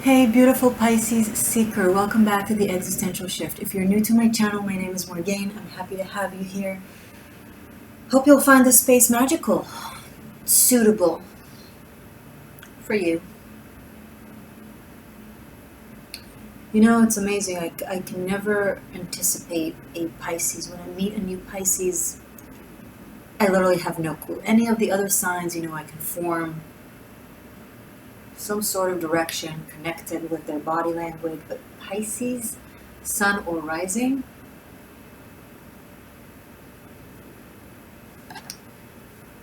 Hey beautiful Pisces seeker, welcome back to the Existential Shift. If you're new to my channel, my name is Morgane. I'm happy to have you here. Hope you'll find this space magical, suitable for you. You know, it's amazing. I can never anticipate a Pisces. When I meet a new Pisces, I literally have no clue. Any of the other signs, I can form some sort of direction connected with their body language, but Pisces, sun or rising,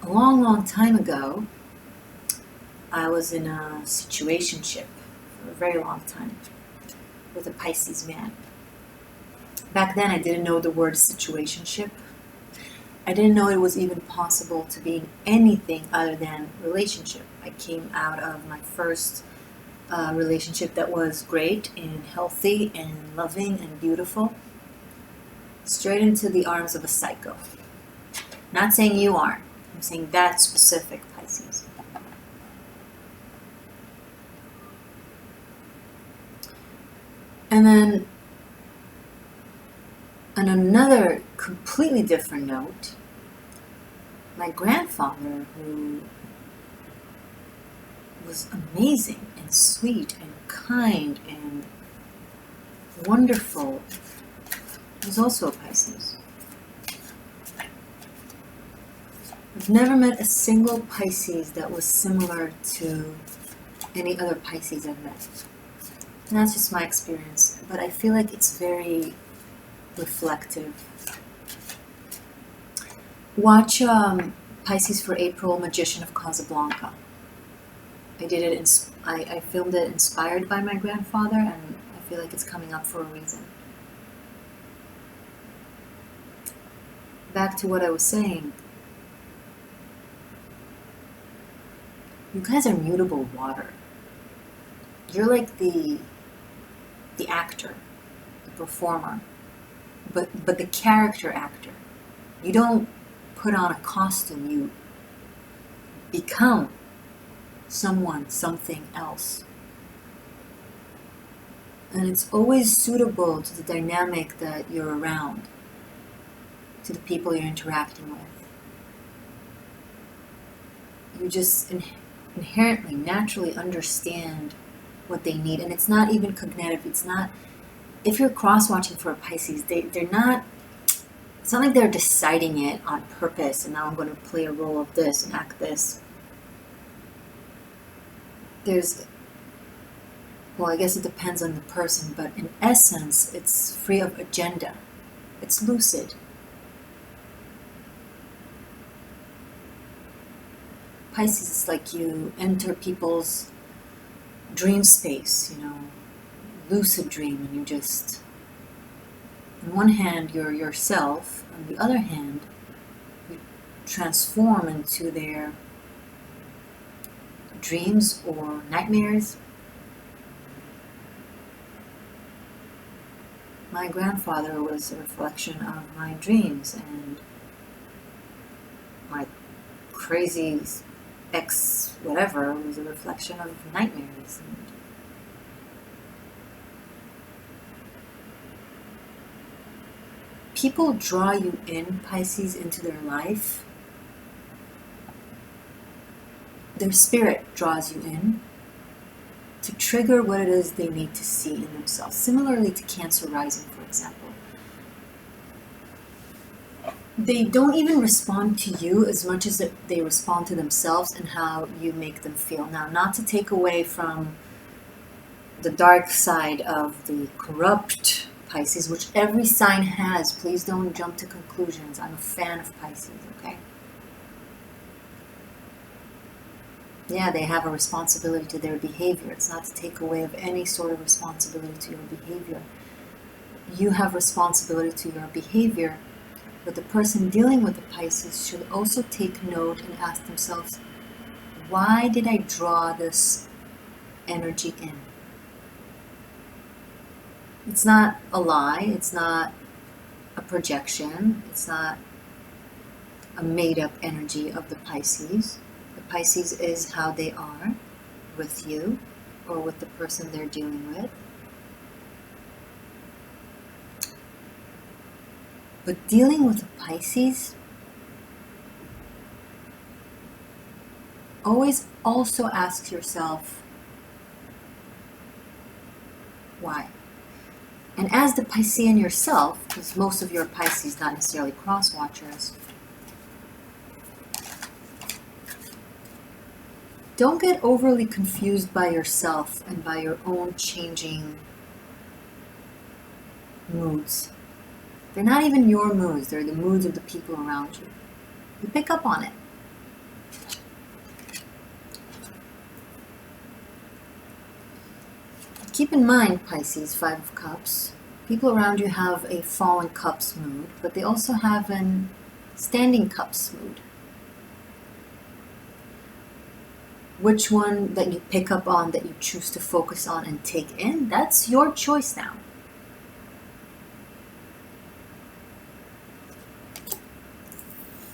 a long time ago, I was in a situationship for a very long time with a Pisces man. Back then, I didn't know the word situationship. I didn't know it was even possible to be in anything other than relationship. I came out of my first relationship that was great and healthy and loving and beautiful, straight into the arms of a psycho. Not saying you are. I'm saying that specific Pisces. And then, on another completely different note, my grandfather, who was amazing and sweet and kind and wonderful, was also a Pisces. I've never met a single Pisces that was similar to any other Pisces I've met. And that's just my experience, but I feel like it's very reflective. Watch Pisces for April, Magician of Casablanca. I did it. I filmed it inspired by my grandfather, and I feel like it's coming up for a reason. Back to what I was saying. You guys are mutable water. You're like the actor, the performer, but the character actor. You don't put on a costume. You become someone, something else. And it's always suitable to the dynamic that you're around, to the people you're interacting with. You just inherently, naturally understand what they need. And it's not even cognitive. It's not, if you're cross-watching for a Pisces, they're not, it's not like they're deciding it on purpose, and now I'm going to play a role of this and act this. Well, I guess it depends on the person, but in essence, it's free of agenda. It's lucid. Pisces is like you enter people's dream space, lucid dream, and you just, on one hand, you're yourself, on the other hand, you transform into their dreams or nightmares. My grandfather was a reflection of my dreams, and my crazy ex whatever was a reflection of nightmares. And people draw you in, Pisces, into their life. Their spirit draws you in to trigger what it is they need to see in themselves. Similarly to Cancer rising, for example. They don't even respond to you as much as they respond to themselves and how you make them feel. Now, not to take away from the dark side of the corrupt Pisces, which every sign has. Please don't jump to conclusions. I'm a fan of Pisces, okay? Yeah, they have a responsibility to their behavior. It's not to take away of any sort of responsibility to your behavior. You have responsibility to your behavior, but the person dealing with the Pisces should also take note and ask themselves, why did I draw this energy in? It's not a lie. It's not a projection. It's not a made-up energy of the Pisces. The Pisces is how they are with you. or with the person they're dealing with. But dealing with a Pisces, always also ask yourself, why? And as the Piscean yourself, because most of your Pisces not necessarily cross-watchers, don't get overly confused by yourself and by your own changing moods. They're not even your moods, they're the moods of the people around you. You pick up on it. Keep in mind, Pisces, 5 of Cups, people around you have a fallen cups mood, but they also have an standing cups mood. Which one that you pick up on, that you choose to focus on and take in, that's your choice now.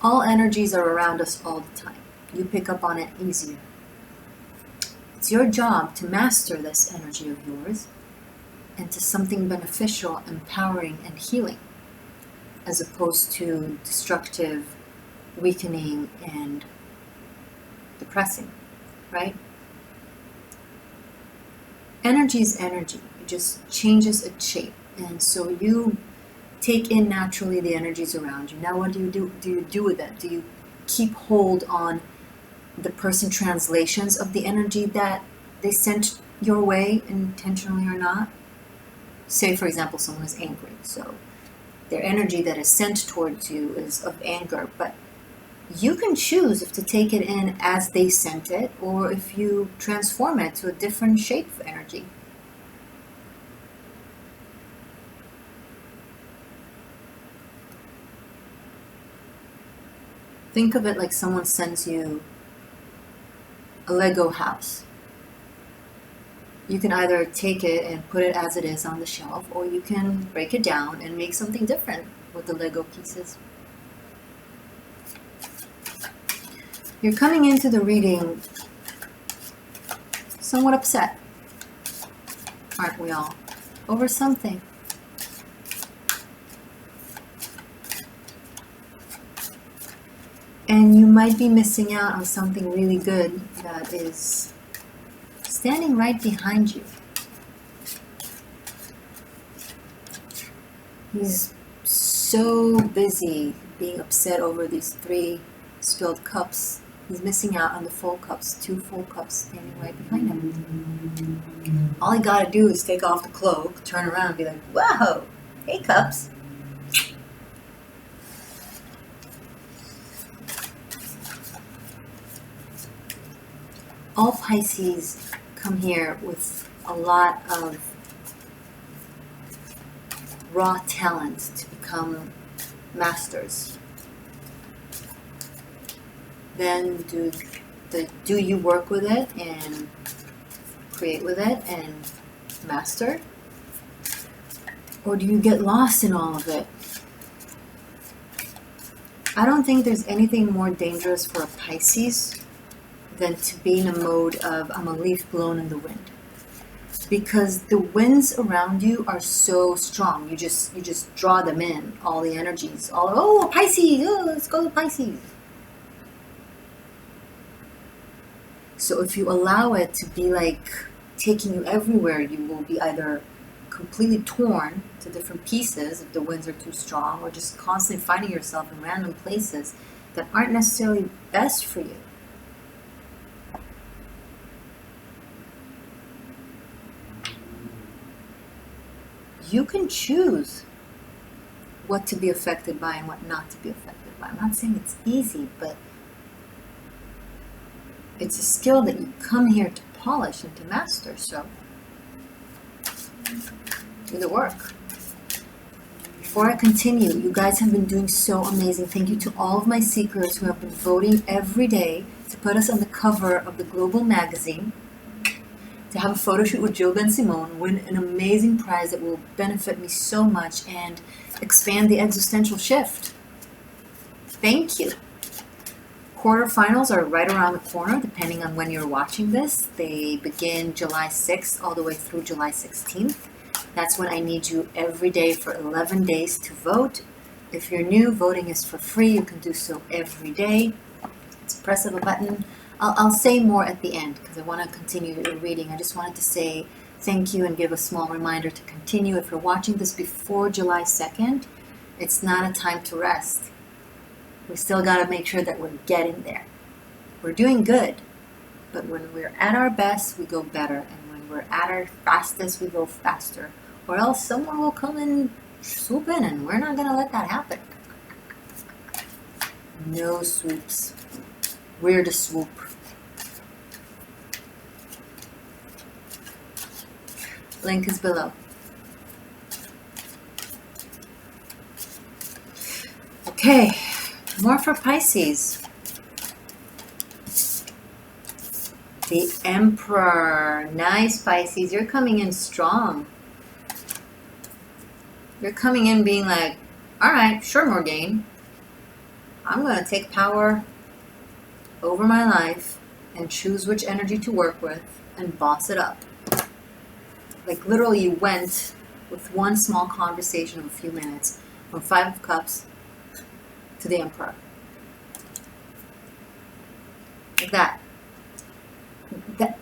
All energies are around us all the time. You pick up on it easier. It's your job to master this energy of yours into something beneficial, empowering, and healing, as opposed to destructive, weakening, and depressing, right? Energy is energy. It just changes its shape. And so you take in naturally the energies around you. Now what do? Do you do with it? Do you keep hold on the person translations of the energy that they sent your way, intentionally or not? Say, for example, someone is angry. So their energy that is sent towards you is of anger, but you can choose if to take it in as they sent it, or if you transform it to a different shape of energy. Think of it like someone sends you a Lego house. You can either take it and put it as it is on the shelf, or you can break it down and make something different with the Lego pieces. You're coming into the reading somewhat upset, aren't we all, over something. And you might be missing out on something really good that is standing right behind you. He's so busy being upset over these 3 spilled cups. He's missing out on the full cups, 2 full cups standing right behind him. All he gotta do is take off the cloak, turn around and be like, whoa, hey cups. All Pisces come here with a lot of raw talent to become masters. Then do you work with it and create with it and master? Or do you get lost in all of it? I don't think there's anything more dangerous for a Pisces than to be in a mode of I'm a leaf blown in the wind. Because the winds around you are so strong. You just draw them in, all the energies. Oh, Pisces, oh, let's go to Pisces. So if you allow it to be like taking you everywhere, you will be either completely torn to different pieces if the winds are too strong, or just constantly finding yourself in random places that aren't necessarily best for you. You can choose what to be affected by and what not to be affected by. I'm not saying it's easy, but it's a skill that you come here to polish and to master, so do the work. Before I continue, you guys have been doing so amazing. Thank you to all of my seekers who have been voting every day to put us on the cover of the Global magazine, to have a photo shoot with Jill Ben Simone, win an amazing prize that will benefit me so much and expand the existential shift. Thank you. quarterfinals are right around the corner, depending on when you're watching this. They begin July 6th all the way through July 16th. That's when I need you every day for 11 days to vote. If you're new, voting is for free. You can do so every day. It's a press of a button. I'll say more at the end because I want to continue the reading. I just wanted to say thank you and give a small reminder to continue. If you're watching this before July 2nd, it's not a time to rest. We still got to make sure that we're getting there. We're doing good, but when we're at our best, we go better. And when we're at our fastest, we go faster. Or else someone will come and swoop in, and we're not going to let that happen. No swoops. We're the swoop. Link is below. Okay, more for Pisces. The Emperor. Nice, Pisces. You're coming in strong. You're coming in being like, all right, sure, Morgane. I'm going to take power over my life and choose which energy to work with and boss it up. Like literally you went with one small conversation of a few minutes from Five of Cups to the Emperor. Like that.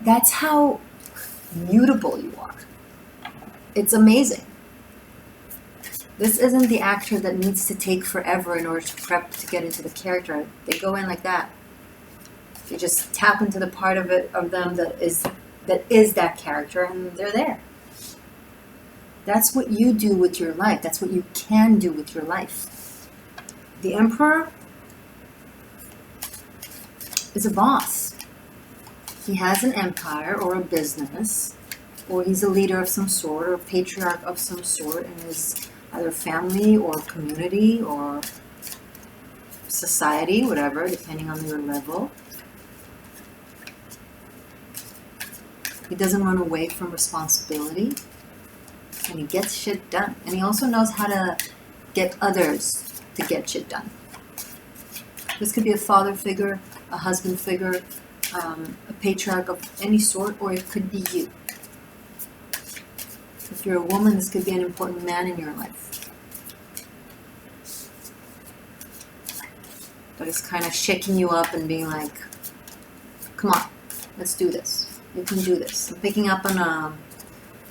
That's how mutable you are. It's amazing. This isn't the actor that needs to take forever in order to prep to get into the character. They go in like that. They just tap into the part of them that is that character, and they're there. That's what you do with your life. That's what you can do with your life. The Emperor is a boss. He has an empire or a business, or he's a leader of some sort, or a patriarch of some sort in his either family or community or society, whatever, depending on your level. He doesn't run away from responsibility, and he gets shit done. And he also knows how to get others to get shit done. This could be a father figure, a husband figure, a patriarch of any sort, or it could be you. If you're a woman, this could be an important man in your life. But it's kind of shaking you up and being like, come on, let's do this. You can do this. I'm picking up on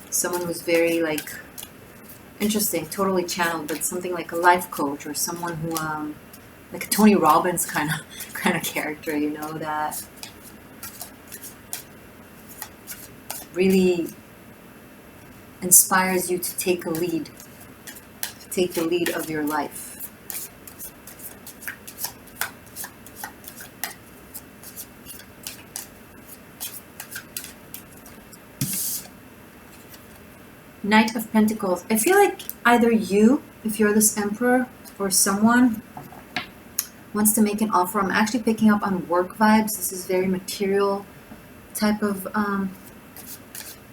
someone who's very like interesting, totally channeled, but something like a life coach or someone who like a Tony Robbins kind of character, you know, that really inspires you to take a lead, to take the lead of your life. Knight of Pentacles. I feel like either you, if you're this Emperor, or someone wants to make an offer. I'm actually picking up on work vibes. This is very material type of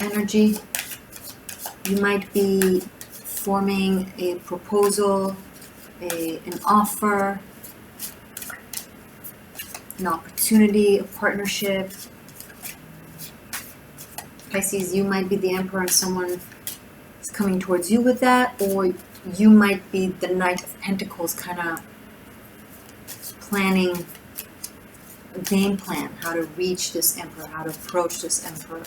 energy. You might be forming a proposal, an offer, an opportunity, a partnership. Pisces, you might be the Emperor and someone is coming towards you with that, or you might be the Knight of Pentacles, kind of planning a game plan, how to reach this Emperor, how to approach this Emperor.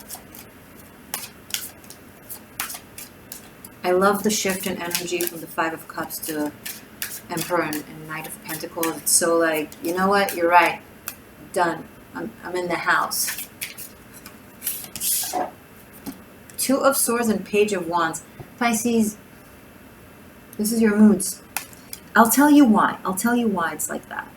I love the shift in energy from the Five of Cups to Emperor and Knight of Pentacles. It's so like, you know what, you're right, done, I'm in the house. Two of Swords and Page of Wands. Pisces, this is your moods. I'll tell you why. I'll tell you why it's like that.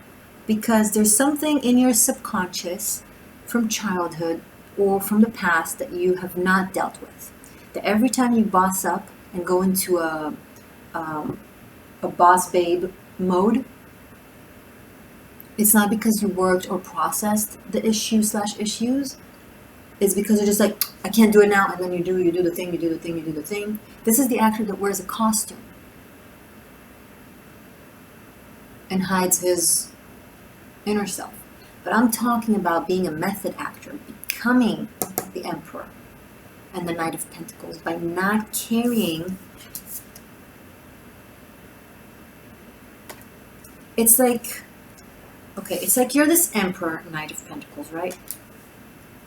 Because there's something in your subconscious from childhood or from the past that you have not dealt with. That every time you boss up and go into a boss babe mode, it's not because you worked or processed the issues. It's because you're just like, I can't do it now, and then you do the thing, you do the thing. This is the actor that wears a costume and hides his inner self. But I'm talking about being a method actor, becoming the Emperor and the Knight of Pentacles by not carrying. It's like, okay, it's like you're this Emperor, Knight of Pentacles, right?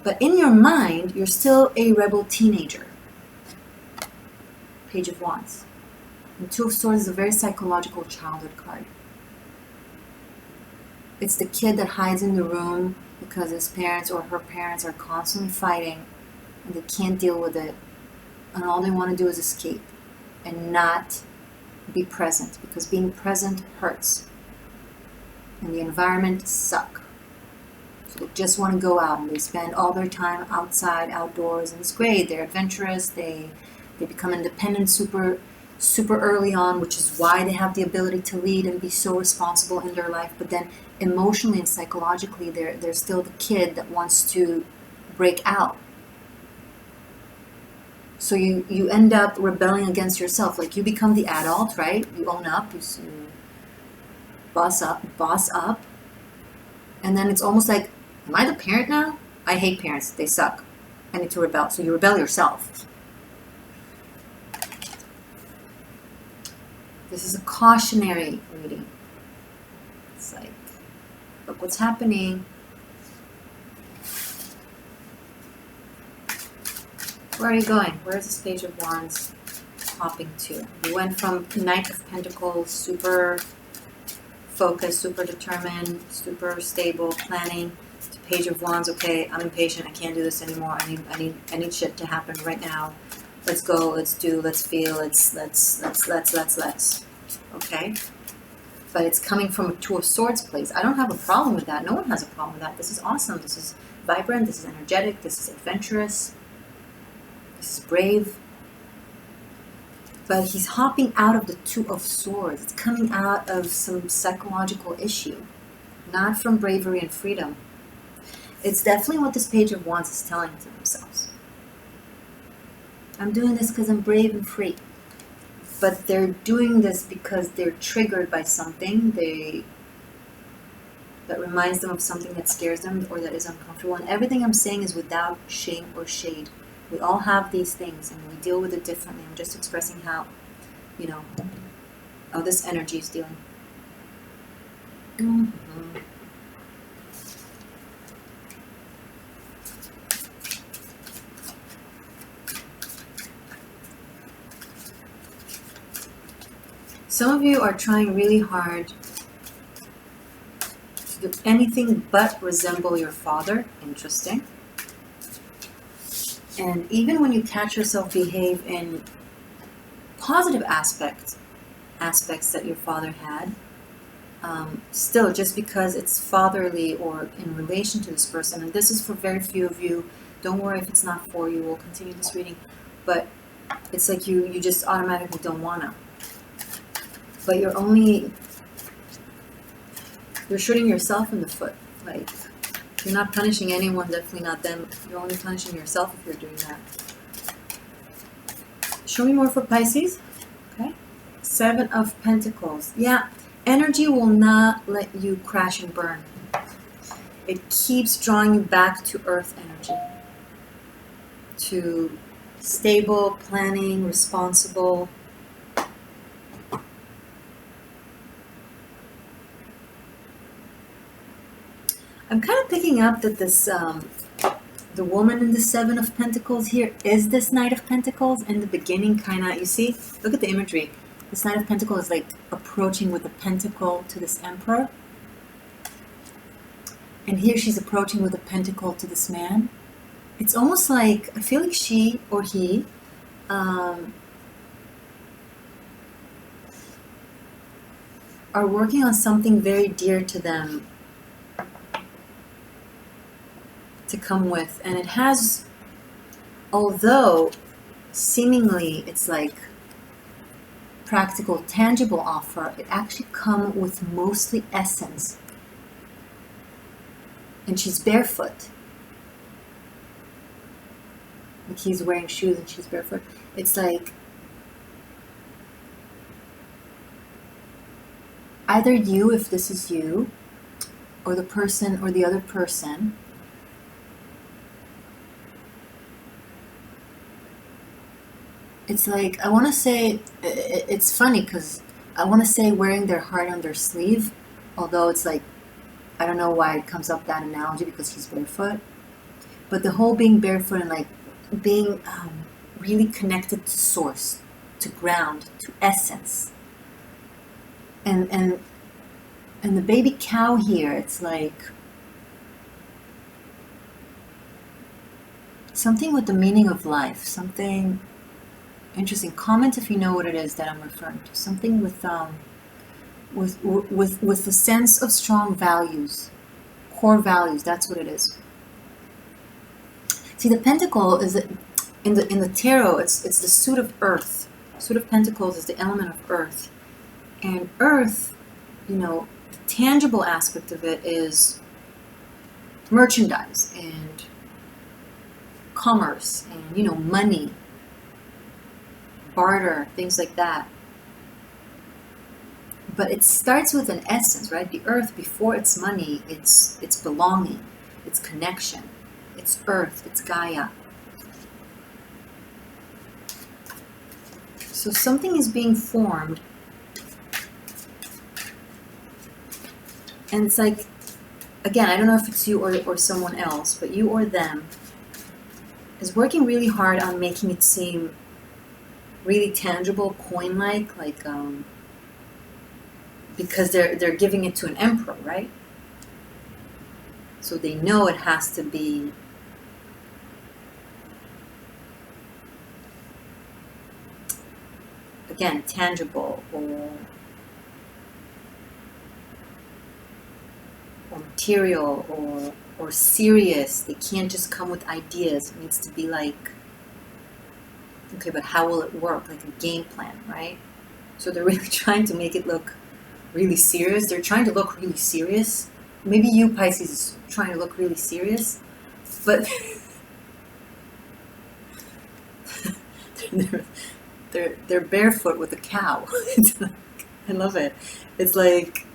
But in your mind, you're still a rebel teenager. Page of Wands. And Two of Swords is a very psychological childhood card. It's the kid that hides in the room because his parents or her parents are constantly fighting and they can't deal with it. And all they want to do is escape and not be present, because being present hurts. And the environment sucks. So they just want to go out, and they spend all their time outside, outdoors, and it's great. They're adventurous. They become independent super early on, which is why they have the ability to lead and be so responsible in their life. But then emotionally and psychologically, they're still the kid that wants to break out. So you end up rebelling against yourself. Like, you become the adult, right? You own up, you boss up. And then it's almost like, am I the parent now? I hate parents. They suck. I need to rebel. So you rebel yourself. This is a cautionary reading. It's like, look what's happening. Where are you going? Where is this Page of Wands hopping to? You went from Knight of Pentacles, super focused, super determined, super stable, planning, to Page of Wands. Okay, I'm impatient. I can't do this anymore. I need shit to happen right now. Let's go. Let's do. Let's feel. Let's. Okay, but it's coming from a Two of Swords place. I don't have a problem with that. No one has a problem with that. This is awesome. This is vibrant. This is energetic. This is adventurous. This is brave. But he's hopping out of the Two of Swords. It's coming out of some psychological issue, not from bravery and freedom. It's definitely what this Page of Wands is telling to themselves. I'm doing this because I'm brave and free. But they're doing this because they're triggered by something that reminds them of something that scares them or that is uncomfortable. And everything I'm saying is without shame or shade. We all have these things and we deal with it differently. I'm just expressing how, how this energy is dealing. Mm-hmm. Some of you are trying really hard to do anything but resemble your father. Interesting. And even when you catch yourself behave in positive aspects that your father had, still, just because it's fatherly or in relation to this person, and this is for very few of you, don't worry if it's not for you, we'll continue this reading, but it's like you just automatically don't wanna. But you're shooting yourself in the foot. Like, you're not punishing anyone, definitely not them. You're only punishing yourself if you're doing that. Show me more for Pisces. Okay. Seven of Pentacles. Yeah, energy will not let you crash and burn. It keeps drawing you back to earth energy. To stable, planning, responsible. I'm kind of picking up that this, the woman in the Seven of Pentacles here is this Knight of Pentacles in the beginning, kind of, you see, look at the imagery. This Knight of Pentacles is like approaching with a pentacle to this Emperor. And here she's approaching with a pentacle to this man. It's almost like, I feel like she or he, are working on something very dear to them to come with, and it has, although seemingly it's like practical, tangible offer, it actually comes with mostly essence. And she's barefoot. Like he's wearing shoes and she's barefoot. It's like either you, if this is you, or the person or the other person, it's like, I want to say, it's funny because I want to say wearing their heart on their sleeve, although it's like, I don't know why it comes up that analogy because he's barefoot. But the whole being barefoot and like being really connected to source, to ground, to essence. And the baby cow here, it's like something with the meaning of life, something interesting. Comment if you know what it is that I'm referring to. Something with the sense of strong values, core values. That's what it is. See, the pentacle is in the tarot. It's the suit of earth. Suit of pentacles is the element of earth, and earth, the tangible aspect of it is merchandise and commerce and money, barter, things like that. But it starts with an essence, right? The earth, before it's money, it's belonging, it's connection, it's earth, it's Gaia. So something is being formed, and it's like, again, I don't know if it's you or someone else, but you or them is working really hard on making it seem really tangible, coin-like, because they're giving it to an emperor, right? So they know it has to be again tangible or material or serious. They can't just come with ideas. It needs to be like, okay, but how will it work? Like a game plan, right? So they're really trying to make it look really serious. They're trying to look really serious. Maybe you, Pisces, is trying to look really serious, but they're barefoot with a cow. I love it. It's like,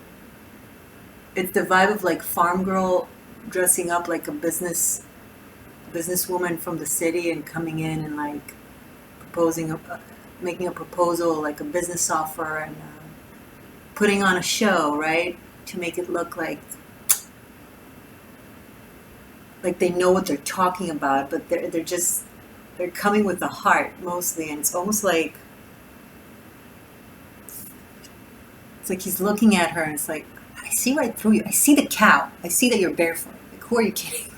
it's the vibe of like farm girl dressing up like a businesswoman from the city and coming in and like making a proposal, like a business offer, and putting on a show, right, to make it look like they know what they're talking about, but they're coming with the heart mostly, and it's almost like he's looking at her and it's like, I see right through you. I see the cow. I see that you're barefoot. Like, who are you kidding?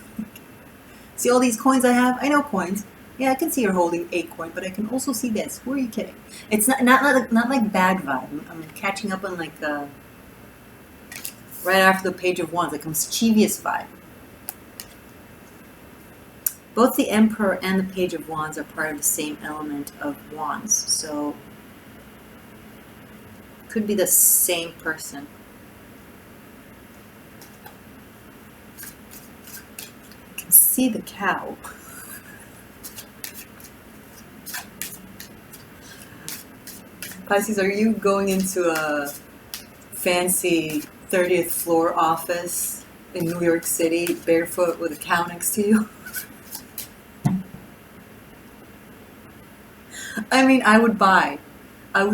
See all these coins I have? I know coins. Yeah, I can see you're holding a coin, but I can also see this. Who are you kidding? It's not like bad vibe. I'm catching up on like right after the Page of Wands, like a mischievous vibe. Both the Emperor and the Page of Wands are part of the same element of Wands, so could be the same person. I can see the cow. Pisces, are you going into a fancy 30th floor office in New York City, barefoot with a cow next to you? I mean, I would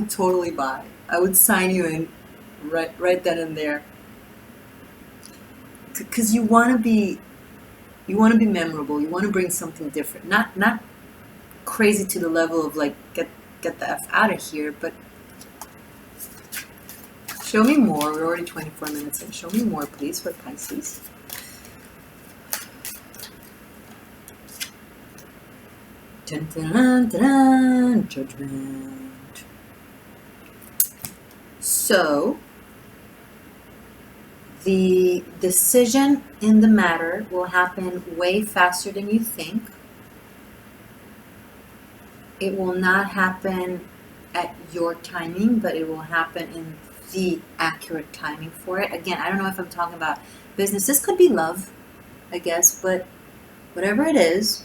totally buy. I would sign you in right then and there. Because you want to be memorable. You want to bring something different. Not crazy to the level of like get the F out of here, but show me more. We're already 24 minutes in. Show me more, please, for Pisces. Dun, dun, dun, dun, Judgment. So, the decision in the matter will happen way faster than you think. It will not happen at your timing, but it will happen in the accurate timing for it. Again, I don't know if I'm talking about business. This could be love, I guess, but whatever it is,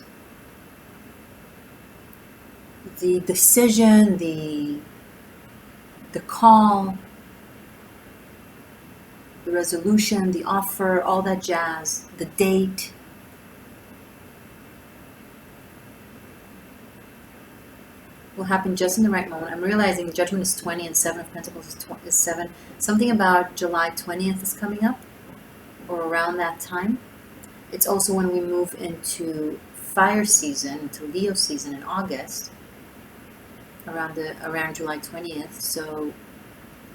the decision, the call, resolution, the offer, all that jazz, the date. Will happen just in the right moment. I'm realizing the Judgment is 20 and 7 of Pentacles is 7. Something about July 20th is coming up, or around that time. It's also when we move into fire season, into Leo season in August, around July 20th. So,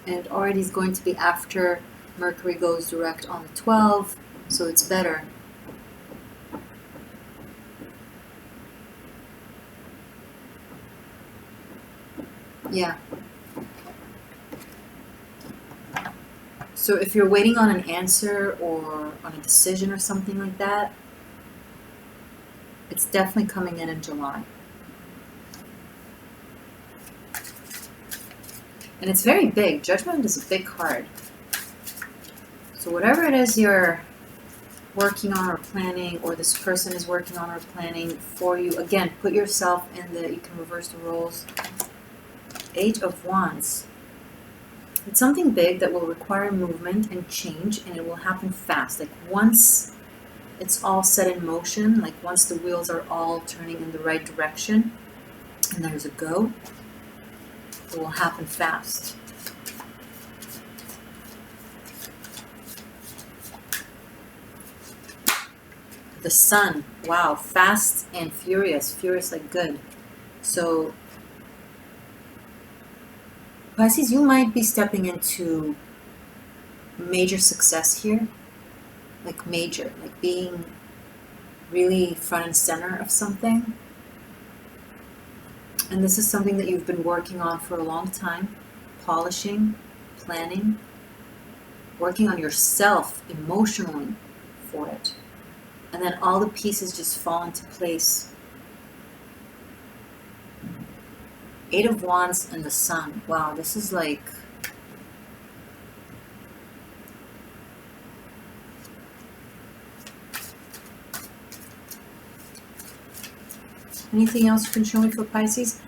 and already is going to be after Mercury goes direct on the 12th, so it's better. Yeah. So if you're waiting on an answer or on a decision or something like that, it's definitely coming in July. And it's very big. Judgment is a big card. So whatever it is you're working on or planning, or this person is working on or planning for you, again, put yourself in the, you can reverse the roles. 8 of Wands. It's something big that will require movement and change, and it will happen fast. Like once it's all set in motion, like once the wheels are all turning in the right direction and there's a go, it will happen fast. The Sun, wow, fast and furious. Furious like good. So Pisces, you might be stepping into major success here. Like major, like being really front and center of something. And this is something that you've been working on for a long time. Polishing, planning, working on yourself emotionally for it. And then all the pieces just fall into place. 8 of Wands and the Sun. Wow, this is like... Anything else you can show me for Pisces?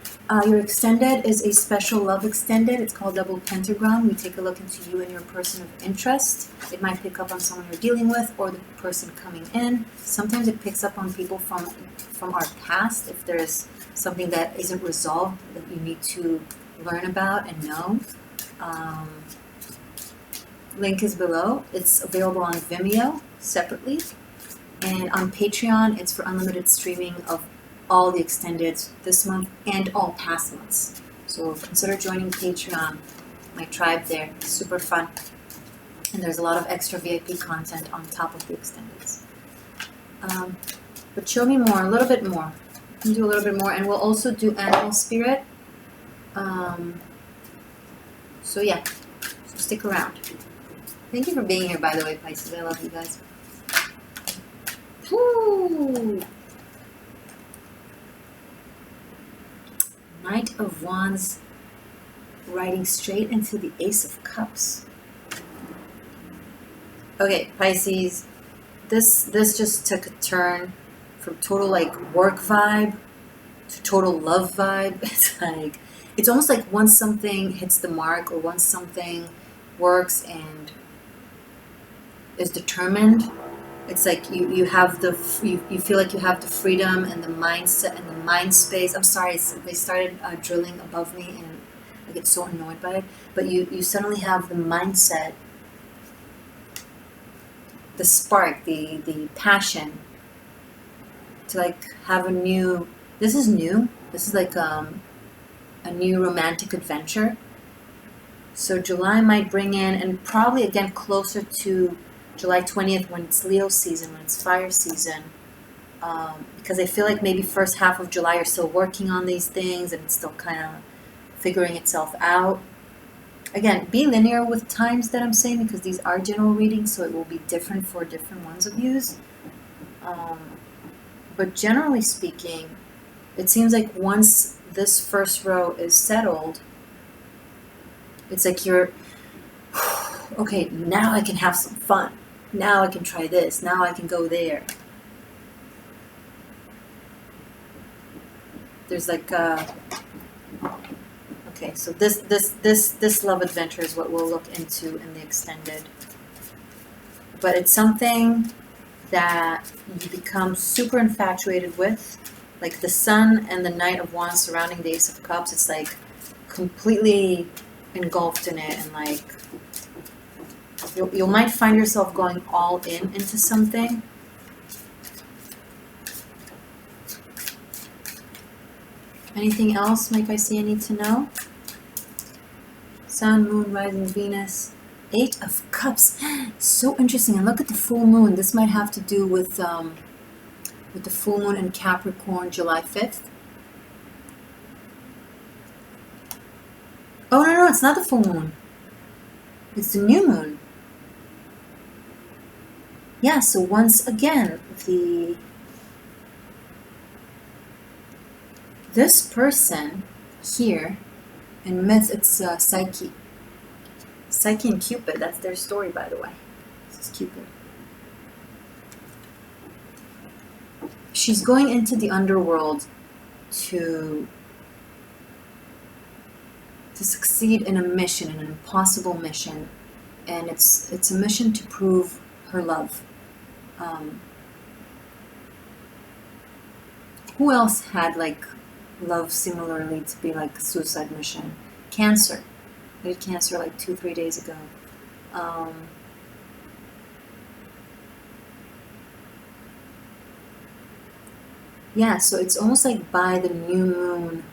Your extended is a special love extended. It's called Double Pentagram. We take a look into you and your person of interest. It might pick up on someone you're dealing with or the person coming in. Sometimes it picks up on people from our past if there's something that isn't resolved that you need to learn about and know. Link is below. It's available on Vimeo separately. And on Patreon, it's for unlimited streaming of all the extendeds this month and all past months. So consider joining Patreon, my tribe there. It's super fun. And there's a lot of extra VIP content on top of the extendeds. But show me more, a little bit more. We can do a little bit more, and we'll also do animal spirit. So yeah, so stick around. Thank you for being here, by the way, Pisces. I love you guys. Woo! Knight of Wands riding straight into the Ace of Cups. Okay, Pisces, this just took a turn from total like work vibe to total love vibe. It's like, it's almost like once something hits the mark or once something works and is determined, it's like you have the, you feel like you have the freedom and the mindset and the mind space. I'm sorry, they started drilling above me and I get so annoyed by it. But you suddenly have the mindset, the spark, the passion to like have a new, this is new. This is like a new romantic adventure. So July might bring in, and probably again closer to July 20th when it's Leo season, when it's fire season, because I feel like maybe first half of July you're still working on these things and it's still kind of figuring itself out. Again, be linear with times that I'm saying because these are general readings, so it will be different for different ones of yous. But generally speaking, it seems like once this first row is settled, it's like you're, okay, now I can have some fun. Now I can try this. Now I can go there. There's like, okay, so this love adventure is what we'll look into in the extended. but it's something that you become super infatuated with. Like the Sun and the Knight of Wands surrounding the Ace of Cups, it's like completely engulfed in it, and like you might find yourself going all in into something. Anything else, Mike, I see I need to know? Sun, Moon, Rising, Venus. 8 of Cups. So interesting. And look at the full moon. This might have to do with the full moon in Capricorn, July 5th. Oh, no, it's not the full moon. It's the new moon. Yeah, so once again, this person here, in myth, it's Psyche. Psyche and Cupid, that's their story, by the way. This is Cupid. She's going into the underworld to succeed in a mission, an impossible mission, and it's a mission to prove her love. Who else had like love similarly to be like a suicide mission? Cancer. I did Cancer like 2-3 days ago. Yeah, so it's almost like by the new moon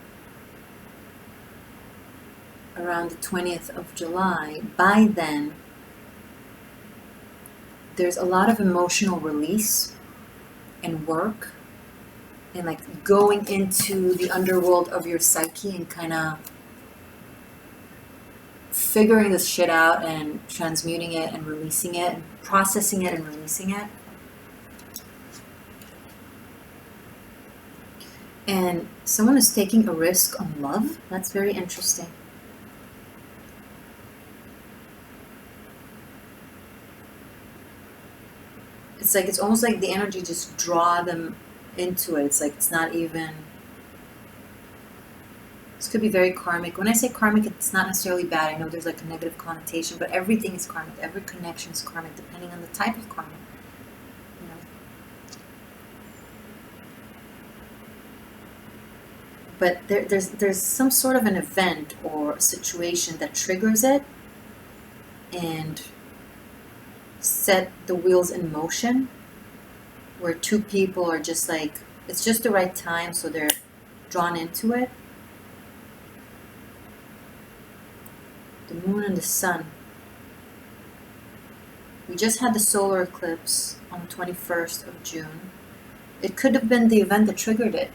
around the 20th of July, by then there's a lot of emotional release and work and like going into the underworld of your psyche and kind of figuring this shit out and transmuting it and releasing it and processing it and releasing it. And someone is taking a risk on love. That's very interesting. It's like, it's almost like the energy just draw them into it. It's like, it's not even, this could be very karmic. When I say karmic, it's not necessarily bad. I know there's like a negative connotation, but everything is karmic. Every connection is karmic, depending on the type of karma. You know? But there's some sort of an event or a situation that triggers it and set the wheels in motion, where two people are just like, it's just the right time, so they're drawn into it. The moon and the sun. We just had the solar eclipse on the 21st of June. It could have been the event that triggered it,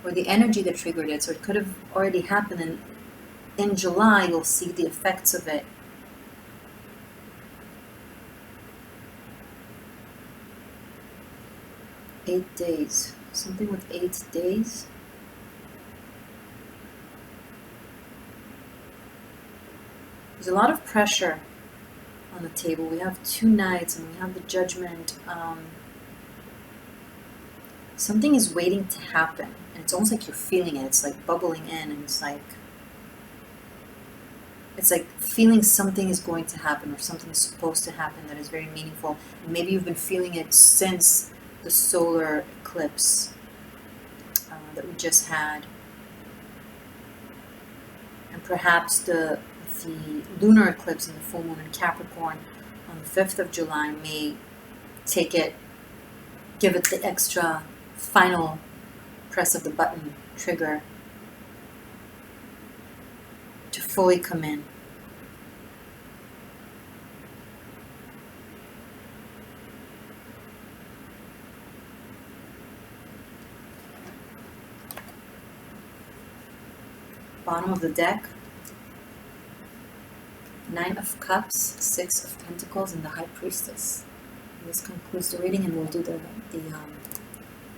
or the energy that triggered it, so it could have already happened, and in July you'll see the effects of it. Eight days. Something with 8 days. There's a lot of pressure on the table. We have 2 knights and we have the Judgment. Something is waiting to happen. And it's almost like you're feeling it. It's like bubbling in, and it's like feeling something is going to happen, or something is supposed to happen that is very meaningful. And maybe you've been feeling it since the solar eclipse that we just had. And perhaps the lunar eclipse and the full moon in Capricorn on the 5th of July may take it, give it the extra final press of the button trigger to fully come in. Bottom of the deck, 9 of Cups, 6 of Pentacles, and the High Priestess. And this concludes the reading, and we'll do the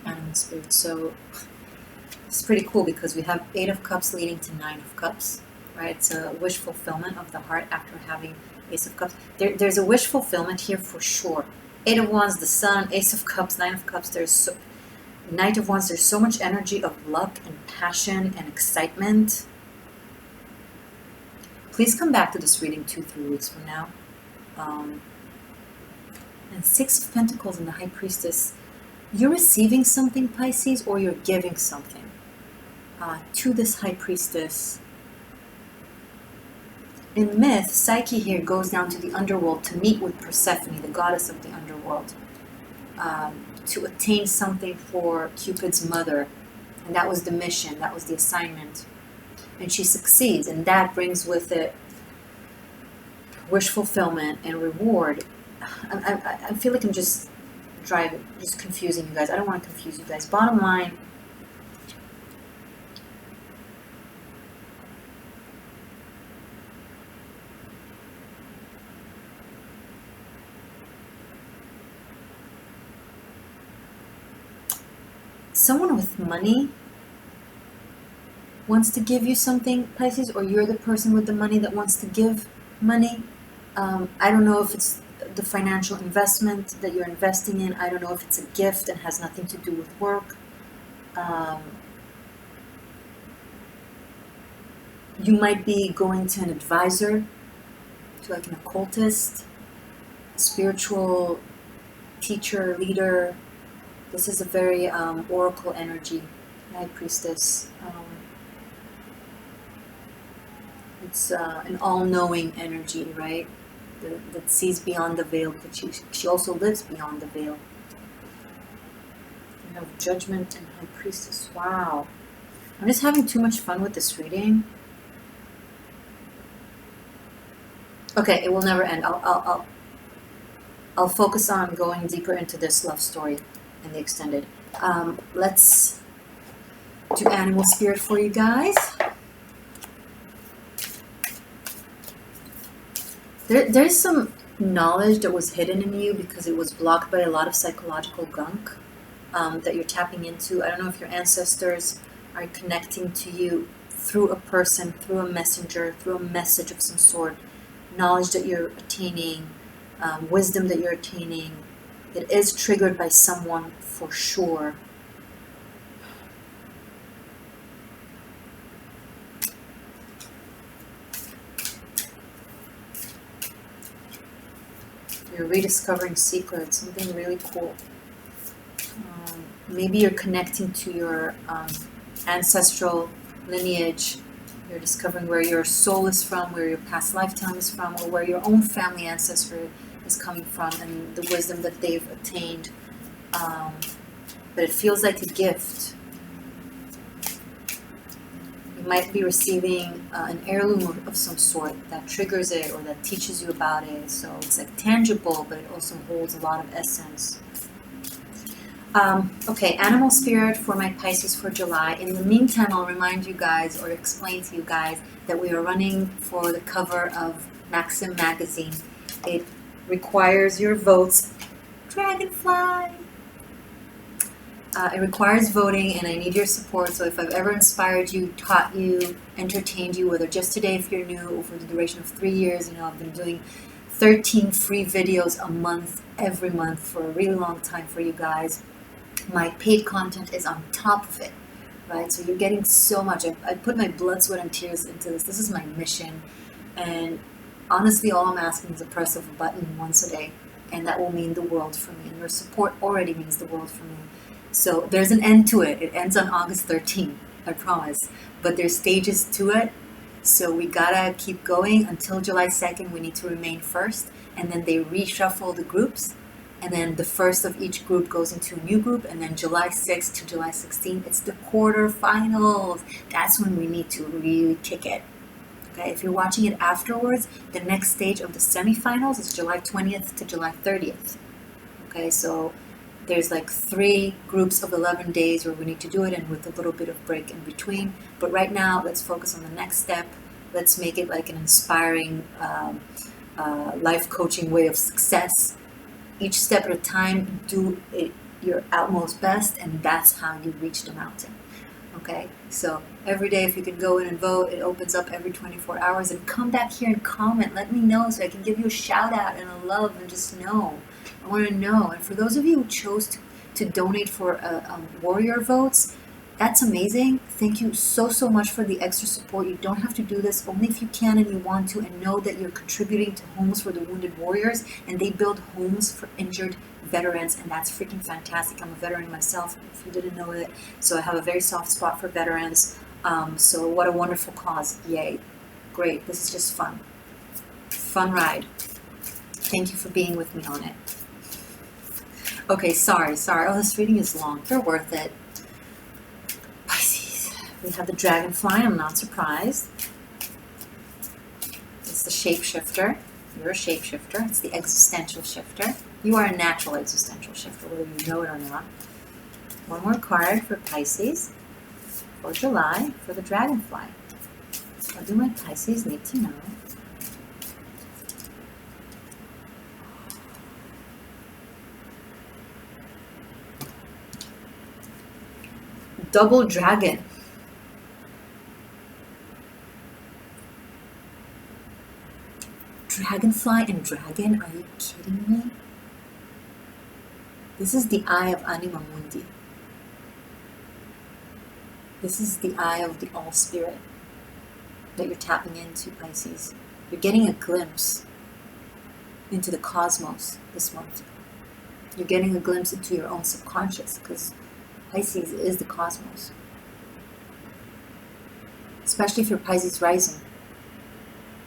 animal spirit. So it's pretty cool because we have 8 of Cups leading to 9 of Cups, right? It's a wish fulfillment of the heart after having Ace of Cups. There's a wish fulfillment here for sure. 8 of Wands, the Sun, Ace of Cups, 9 of Cups. There's Knight of Wands. There's so much energy of luck and passion and excitement. Please come back to this reading 2-3 weeks from now. And Six of Pentacles and the High Priestess. You're receiving something, Pisces, or you're giving something to this High Priestess. In myth, Psyche here goes down to the underworld to meet with Persephone, the goddess of the underworld, to attain something for Cupid's mother. And that was the mission, that was the assignment. And she succeeds, and that brings with it wish fulfillment and reward. I feel like I'm just confusing you guys. I don't want to confuse you guys. Bottom line, someone with money wants to give you something, Pisces, or you're the person with the money that wants to give money. I don't know if it's the financial investment that you're investing in. I don't know if it's a gift and has nothing to do with work. You might be going to an advisor, to like an occultist, spiritual teacher, leader. This is a very oracle energy, High Priestess. It's an all-knowing energy, right? That sees beyond the veil, but she also lives beyond the veil. You have Judgment and High Priestess. Wow. I'm just having too much fun with this reading. Okay, it will never end. I'll focus on going deeper into this love story in the extended. Let's do Animal Spirit for you guys. There's some knowledge that was hidden in you because it was blocked by a lot of psychological gunk that you're tapping into. I don't know if your ancestors are connecting to you through a person, through a messenger, through a message of some sort. Knowledge that you're attaining, wisdom that you're attaining. It is triggered by someone for sure. You're rediscovering secrets, something really cool. Maybe you're connecting to your ancestral lineage. You're discovering where your soul is from, where your past lifetime is from, or where your own family ancestor is coming from, and the wisdom that they've attained. But it feels like a gift. You might be receiving an heirloom of some sort that triggers it or that teaches you about it. So it's like tangible, but it also holds a lot of essence. Okay, Animal Spirit for my Pisces for July. In the meantime, I'll remind you guys or explain to you guys that we are running for the cover of Maxim magazine. It requires your votes. Dragonfly! It requires voting, and I need your support. So if I've ever inspired you, taught you, entertained you, whether just today if you're new, or for the duration of 3 years, you know, I've been doing 13 free videos a month, every month for a really long time for you guys. My paid content is on top of it, right? So you're getting so much. I put my blood, sweat, and tears into this. This is my mission. And honestly, all I'm asking is a press of a button once a day. And that will mean the world for me. And your support already means the world for me. So there's an end to it. It ends on August 13th, I promise. But there's stages to it. So we gotta keep going until July 2nd. We need to remain first. And then they reshuffle the groups. And then the first of each group goes into a new group. And then July 6th to July 16th, it's the quarterfinals. That's when we need to really kick it. Okay, if you're watching it afterwards, the next stage of the semifinals is July 20th to July 30th. Okay, so there's like 3 groups of 11 days where we need to do it, and with a little bit of break in between. But right now, let's focus on the next step. Let's make it like an inspiring life coaching way of success. Each step at a time, do it your utmost best, and that's how you reach the mountain. Okay, so every day if you can go in and vote, it opens up every 24 hours, and come back here and comment. Let me know so I can give you a shout out and a love, and just know. I want to know. And for those of you who chose to donate for warrior votes, That's amazing. Thank you so, so much for the extra support. You don't have to do this, only if you can and you want to, and know that you're contributing to Homes for the Wounded Warriors, and they build homes for injured veterans, and that's freaking fantastic. I'm a veteran myself, if you didn't know it, so I have a very soft spot for veterans. So what a wonderful cause. Yay. Great. This is just fun. Fun ride. Thank you for being with me on it. Okay, sorry. Oh, this reading is long. They're worth it. We have the dragonfly. I'm not surprised. It's the shapeshifter. You're a shapeshifter. It's the existential shifter. You are a natural existential shifter, whether you know it or not. One more card for Pisces for July for the dragonfly. What do my Pisces need to know? Double dragon. Dragonfly and dragon? Are you kidding me? This is the eye of Anima Mundi. This is the eye of the All Spirit that you're tapping into, Pisces. You're getting a glimpse into the cosmos this month. You're getting a glimpse into your own subconscious, because Pisces is the cosmos. Especially if you're Pisces rising.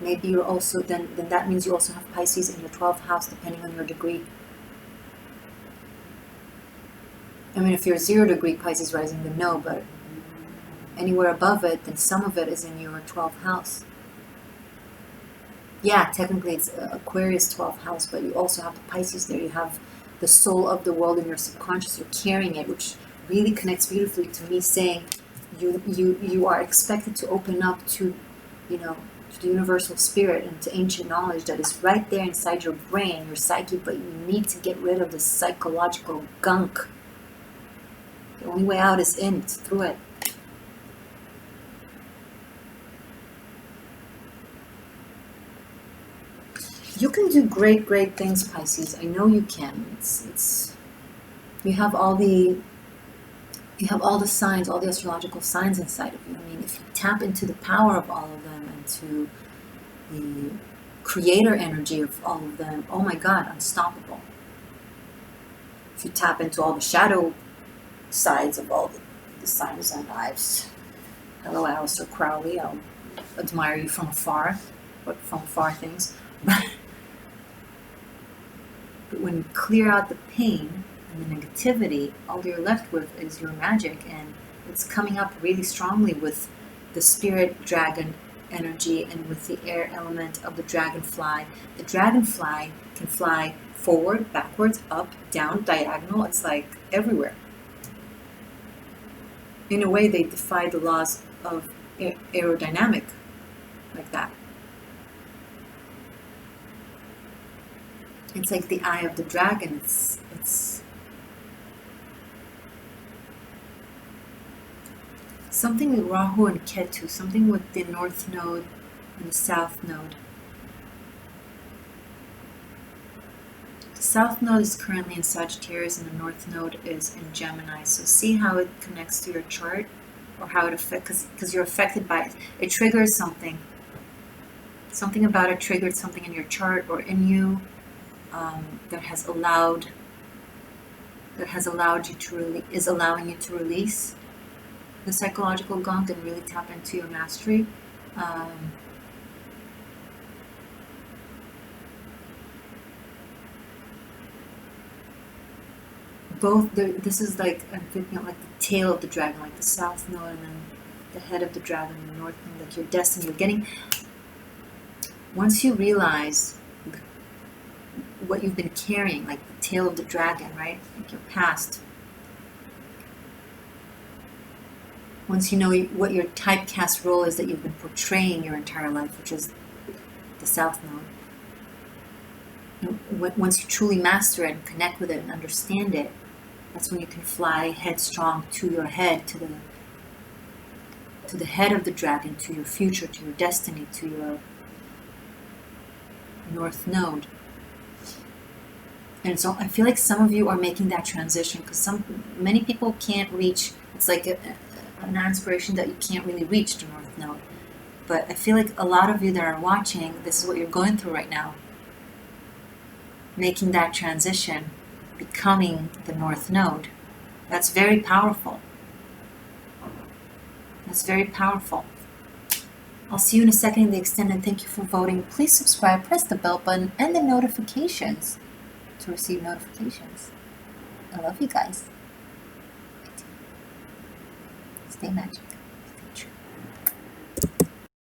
Maybe you're also, then that means you also have Pisces in your 12th house, depending on your degree. I mean, if you're 0 degree Pisces rising, then no, but anywhere above it, then some of it is in your 12th house. Yeah, technically it's Aquarius 12th house, but you also have the Pisces there. You have the soul of the world in your subconscious. You're carrying it, which really connects beautifully to me saying you are expected to open up to, to the universal spirit and to ancient knowledge that is right there inside your brain, your psyche, but you need to get rid of the psychological gunk. The only way out is in, it's through it. You can do great, great things, Pisces. I know you can. It's you have all the signs, all the astrological signs inside of you. I mean, if you tap into the power of all of them and to the creator energy of all of them, oh my God, unstoppable. If you tap into all the shadow sides of all the signs and lives, hello, Aleister Crowley, I'll admire you from afar, but from far things. But when you clear out the pain and the negativity, all you're left with is your magic, and it's coming up really strongly with the spirit dragon energy and with the air element of the dragonfly. The dragonfly can fly forward, backwards, up, down, diagonal. It's like everywhere. In a way, they defy the laws of aerodynamic like that. It's like the eye of the dragon. It's something with Rahu and Ketu, something with the north node and the south node. The south node is currently in Sagittarius and the north node is in Gemini. So see how it connects to your chart, or how it affects, because you're affected by it. It triggers something. Something about it triggered something in your chart or in you. That has allowed you to is allowing you to release the psychological gunk and really tap into your mastery. This is like, I'm thinking of like the tail of the dragon, like the south node, and then the head of the dragon, and the north node, like your destiny. You're getting, once you realize what you've been carrying, like the tail of the dragon, right? Like your past. Once you know what your typecast role is that you've been portraying your entire life, which is the south node. Once you truly master it and connect with it and understand it, that's when you can fly headstrong to your head, to the head of the dragon, to your future, to your destiny, to your north node. And so I feel like some of you are making that transition, because many people can't reach. It's like an aspiration that you can't really reach the North Node. But I feel like a lot of you that are watching, this is what you're going through right now. Making that transition, becoming the North Node. That's very powerful. That's very powerful. I'll see you in a second in the extended. Thank you for voting. Please subscribe, press the bell button and the notifications to receive notifications. I love you guys. Stay magic.